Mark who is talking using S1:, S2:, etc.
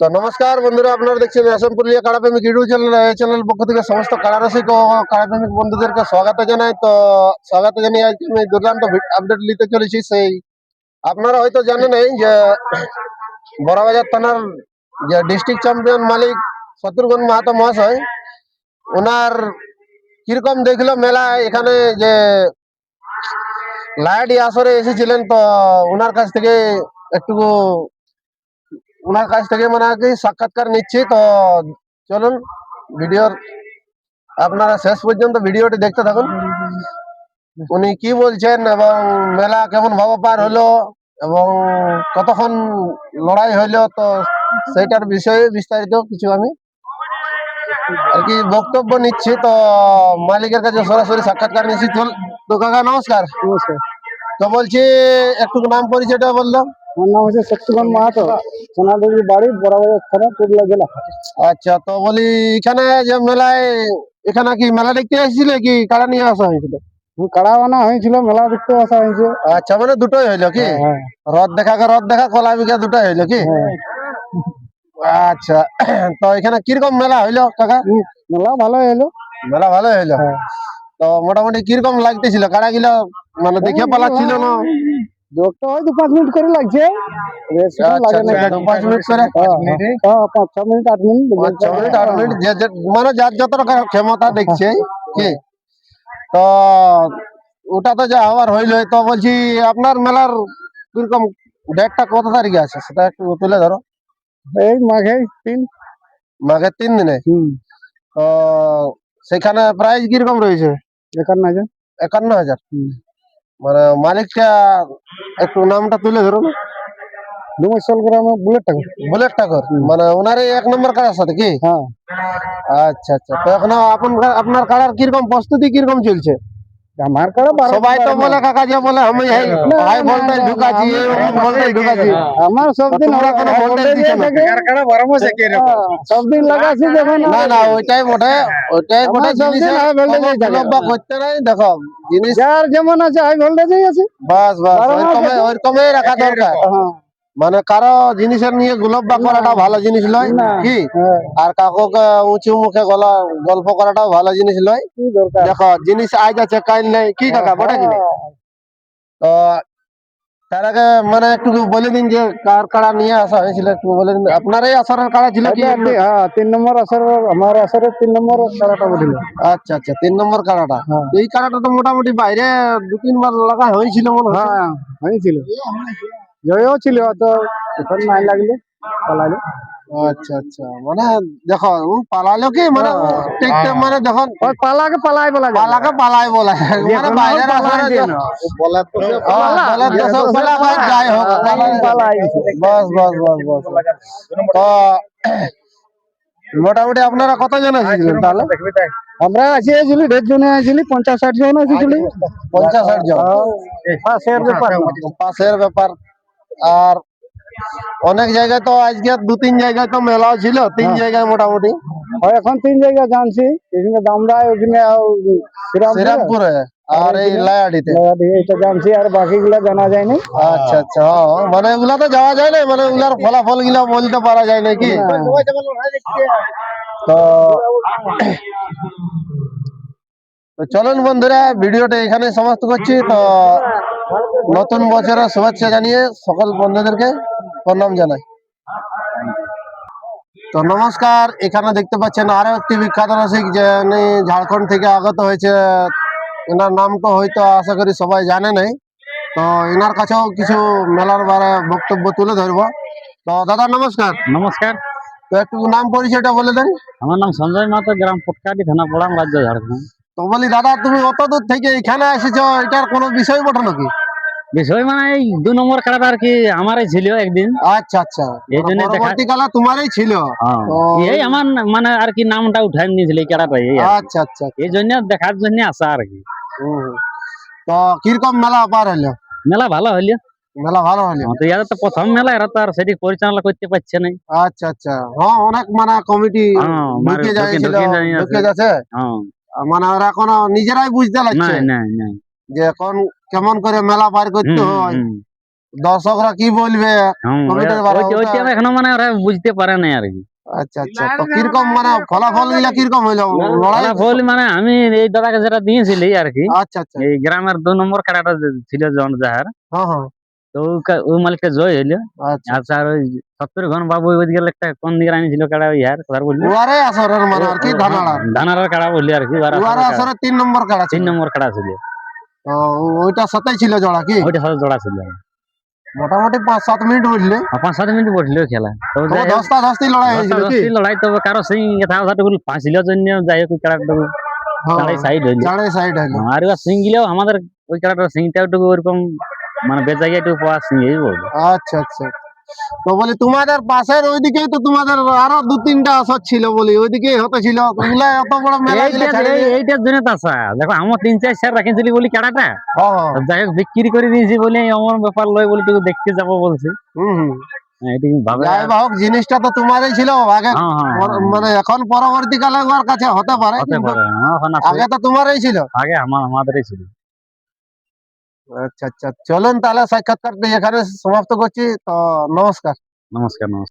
S1: তো নমস্কার বন্ধুরা, আপনারা দেখছেন আসাম পুরুলিয়া কাড়াপ্রেমিক ইউটিউব চ্যানেল। এই চ্যানেলের পক্ষ থেকে সমস্ত কাড়ারসিক ও কাড়াপ্রেমিক বন্ধুদেরকে স্বাগত জানাই। তো স্বাগত জানিয়ে আজকে আমি দুর্দান্ত আপডেট নিতে চলেছি। সেই আপনারা হয়তো জানেন এই যে বড়বাজার থানার যে ডিস্ট্রিক্ট চ্যাম্পিয়ন মালিক শত্রুঘ্ন মাহাতো মহাশয়, ওনার কিরকম দেখলো মেলা এখানে যে লাইডি আসরে এসেছিলেন। তো ওনার কাছ থেকে একটু মানে আর কি সাক্ষাৎকার নিচ্ছি। তো চলুন ভিডিওর আপনারা শেষ পর্যন্ত ভিডিওটি দেখতে থাকুন। উনি কি বলছেন এবং মেলা কেমন ভাবে পার হলো এবং কতক্ষণ লড়াই হইলো, তো সেইটার বিষয়ে বিস্তারিত কিছু আমি আর কি বক্তব্য নিচ্ছি। তো মালিকের কাছে সরাসরি সাক্ষাৎকার নিচ্ছি। তো কাকা নমস্কার।
S2: নমস্কার।
S1: তো বলছি একটু নাম পরিচয়টা বললাম।
S2: আমার নাম হচ্ছে শত্রুঘ্ন মাহাতো, সোনাডুবি বাড়ি, বড়বাজার থানা, পুরুলিয়া জেলা।
S1: আচ্ছা, তো বলি এখানে যে মেলায়, এখানে কি মেলা দেখতে এসেছিলে কি কাড়া নিয়ে আসা হয়েছিল?
S2: কাড়া আনা হয়েছিল, মেলা দেখতে আসা হয়েছে।
S1: আচ্ছা, মানে দুটোই হইলো কি?
S2: হ্যাঁ,
S1: রথ দেখা কলা বিঘা দুটোই হইলো কি?
S2: হ্যাঁ।
S1: আচ্ছা, তো এখানে কিরকম মেলা হইলো কাকা?
S2: মেলা ভালো এলো।
S1: মেলা ভালো হইলো।
S2: হ্যাঁ।
S1: তো মোটামুটি কিরকম লাগতেছিল কাড়া গিলা, মানে দেখে পালাচ্ছিল না?
S2: দৌড়টা ওই 2-5 মিনিট করে লাগছে, বেশি তো লাগে না।
S1: 2-5 মিনিট করে?
S2: 5-6 মিনিট 8 মিনিট
S1: 5-6 মিনিট 8 মিনিট মানে যার যত ক্ষমতা দেখছে কি। তো ওটা তো যা হওয়ার হইলো। তো বলছি আপনার মেলার কিরকম ডেটটা কত তারিখে আছে সেটা একটু তুলে ধরো।
S2: এই মাঘে 3।
S1: মাঘের 3 দিনে। তো সেখানে প্রাইস কিরকম রয়েছে?
S2: 51,000।
S1: 51,000। মানে মালিকটা একটু নামটা তুলে ধরো না।
S2: ডুমেশ্বর গ্রামে বুলেট টাকা।
S1: বুলেট ঠাকুর, মানে ওনারই 1 নম্বর কাড়ার সাথে কি?
S2: হ্যাঁ।
S1: আচ্ছা আচ্ছা, তো এখন আপনার কাড়ার কিরকম প্রস্তুতি কিরকম চলছে?
S2: আমার কাড়া
S1: সবাই তো বলে কাকা যে বলে আমি হাই ভোল্টেজ ঢুকাছি, ভোল্টেজ ঢুকাছি।
S2: আমার সব দিন
S1: তোমরা কোনো ভোল্টেজ দিছো না?
S2: সব দিন লাগাছি যখন।
S1: না না, ওইটাই বটে জিনিসের লব্বা করতে নাই। দেখো জিনিস
S2: যার যেমন আছে হাই ভোল্টেজই আছে।
S1: বাস ওইরকমই রাখা দরকার। মানে কারো জিনিসের নিয়ে গুলব্বা করাটা ভালো জিনিস নয় কি, আর কাকুকে উঁচু মুখে গল্প করাটাও ভালো জিনিস নয়। দেখো জিনিস আজ আছে কাল নেই কি কাকা, বটে কি? তো তার আগে মানে একটু বলে দিন যে কার কাড়া নিয়ে আসা হয়েছিল, একটু বলে দিন। আপনার এই আসরের কাড়া ছিল কি?
S2: 3 নম্বর আসর, আমার আসরে 3 নম্বর কাড়াটা বলিল।
S1: আচ্ছা আচ্ছা, 3 নম্বর কাড়াটা। এই কাড়াটা তো মোটামুটি বাইরে 2-3 বার লাগা হয়েছিল মনে হয়।
S2: হ্যাঁ, হয়েছিল, জয়ও ছিল, তো এখন নাই লাগলে পালাইলো।
S1: আচ্ছা আচ্ছা, মানে দেখো পালালো কি, মানে দেখতে মানে দেখো
S2: পালাকে পালাই বলা যায়।
S1: পালাকে পালাই বলা যায়। মানে বাইরের আসরে বলা তো সব বলা হয়, যাই হোক
S2: পালাই।
S1: বস বস বস বস। তো মোটামুটি আপনারা কতজন এসেছিলেন তাহলে?
S2: আমরা আসিয়েছিলি 1.5 জনে, আসিলি 50-60 জন আসিছিলি।
S1: 50-60 জন। পাশের ব্যাপার। আর অনেক জায়গায় তো আজকে 2-3 জায়গায় তো মেলাও ছিল, 3 জায়গায় মোটামুটি।
S2: এখন 3 জায়গায় জানছি, এখানে দামরায়, ওখানে
S1: শ্রীরামপুরে আর এই লায়াডিতে
S2: এটা জানছি, আর বাকি গুলা জানা যায়নি।
S1: আচ্ছা আচ্ছা, মানে এগুলা তো যাওয়া যায় না, মানে ওগুলার ফলাফল গুলা বলতে পারা যায় না কি। তো চলুন বন্ধুরা, ভিডিওটা এখানে সমাপ্ত করছি। তো নতুন বছরের শুভেচ্ছা জানিয়ে সকল বন্ধুদেরকে প্রণাম জানাই। তো নমস্কার, এখানে দেখতে পাচ্ছেন আরো একটি বিখ্যাত রসিক, যে ঝাড়খণ্ড থেকে আগত হয়েছে। এনার নাম তো হয়তো আশা করি সবাই জানে নাই। তো এনার কাছেও কিছু মেলার বারে বক্তব্য তুলে ধরবো। তো দাদা নমস্কার।
S2: নমস্কার।
S1: তো একটু নাম পরিচয়টা বলে দেন।
S2: আমার নাম সঞ্জয় মাহাতো, গ্রাম পটকাটি, থানা পড়াম, রাজ্য ঝাড়খণ্ড।
S1: তো বলি দাদা, তুমি অত দূর থেকে এখানে এসেছো, এটার কোনো বিষয় বটে নাকি?
S2: বিষয় মানে এই 2 নম্বর কাড়াটা আর কি আমারই ছিল একদিন।
S1: আচ্ছা আচ্ছা,
S2: এই জন্য
S1: পরবর্তীকালে তোমারই ছিল।
S2: এই আমার মানে আর কি নামটা উঠাই নিয়েছিল এই কাড়াটাই।
S1: আচ্ছা আচ্ছা,
S2: এই জন্য দেখার জন্য আসা আর কি।
S1: তো কিরকম মেলা পার হইলো?
S2: মেলা ভালো হইলো।
S1: মেলা ভালো হইলো।
S2: তো এরা তো প্রথম মেলা, এরা তো আর সেটি পরিচালনা করতে পারছে না।
S1: আচ্ছা আচ্ছা, হ্যাঁ অনেক মানে কমিটি ঢুকে যাচ্ছে, মানে ওরা কোনো নিজেরাই বুঝতে লাগছে যে এখন কেমন করে মেলা পার করতে হয়। দর্শকরা কি বলবে কমিটির বারা
S3: ওইটা এখনো মানে ওরা বুঝতে পারে না আর কি।
S1: আচ্ছা আচ্ছা, তো কিরকম মানে ফলাফল গুলা কিরকম হইলো লড়াই?
S3: ফলাফল মানে আমি এই দাদাকে যেটা দিয়েছিলি আর কি,
S1: আচ্ছা আচ্ছা,
S3: এই গ্রামের 2 নম্বর কাড়াটা যে ছিল জন যাহার,
S1: হ্যাঁ হ্যাঁ,
S3: তো ওই মালিকটা জয় হইলো।
S1: আচ্ছা
S3: আচ্ছা, আর ওই 70 ঘন বাবু ওই দিকে একটা কোন দিকে আনিছিল কাড়া ওই ইয়ার কথা বললি,
S1: ওয়ারে আসরের মানে আর কি ধানাড়া,
S3: ধানার কাড়া বললি আর কি,
S1: ওয়ারে আসরে 3 নম্বর কাড়া ছিল।
S3: 3 নম্বর কাড়া ছিল,
S1: তো ওইটা সাথেই ছিল জোড়া কি?
S3: ওইটা সাথে জোড়া ছিল।
S1: মোটামুটি 5-7 মিনিট বুঝলে,
S3: 5-7 মিনিট বসলো খেলা। তো
S1: তো দশটা দশটি লড়াই হয়েছিল কি?
S3: লড়াই, তবে কারো সেই কথাটুকু ফাঁসিল জন্য যাই হোক কাড়াটুকু চালাই সাইড হইলো।
S1: চারে সাইড হইলো।
S3: আর এবার সিঙ্গিলেও আমাদের ওই কাড়াটার সিংটা একটু ওরকম মানে বেজাগিয়া একটু পাওয়া সিঙ্গেই বলবো।
S1: আচ্ছা আচ্ছা, তো বলি তোমাদের পাশের ওইদিকেই তো তোমাদের আরো 2-3টা আসর ছিল, বলি ওইদিকেই হতে ছিল, ওগুলা এত বড় মেলা গিলা ছাড়ি দিয়ে-
S3: এইটার জন্য তো আসা, দেখো আমার 3-4 শেয়ার রাখিয়েছিলি বলি কাড়াটা,
S1: হ্যাঁ,
S3: তো যাই হোক বিক্রি করে দিয়েছি বলে এমন ব্যাপার লয় বলে একটু দেখতে যাবো বলছি।
S1: হুম,
S3: এটা ভাবে
S1: যাই হোক জিনিসটা তো তোমারই ছিল আগে, মানে এখন পরবর্তীকালে ওর কাছে হতে পারে,
S3: হতে
S1: কিন্তু
S3: পারে। এখন আছে,
S1: আগে তো তোমারই ছিল।
S3: আগে আমাদেরই ছিল।
S1: আচ্ছা আচ্ছা, চলুন তাহলে সাক্ষাৎকারটি এখানে সমাপ্ত করছি, তো নমস্কার।
S3: নমস্কার।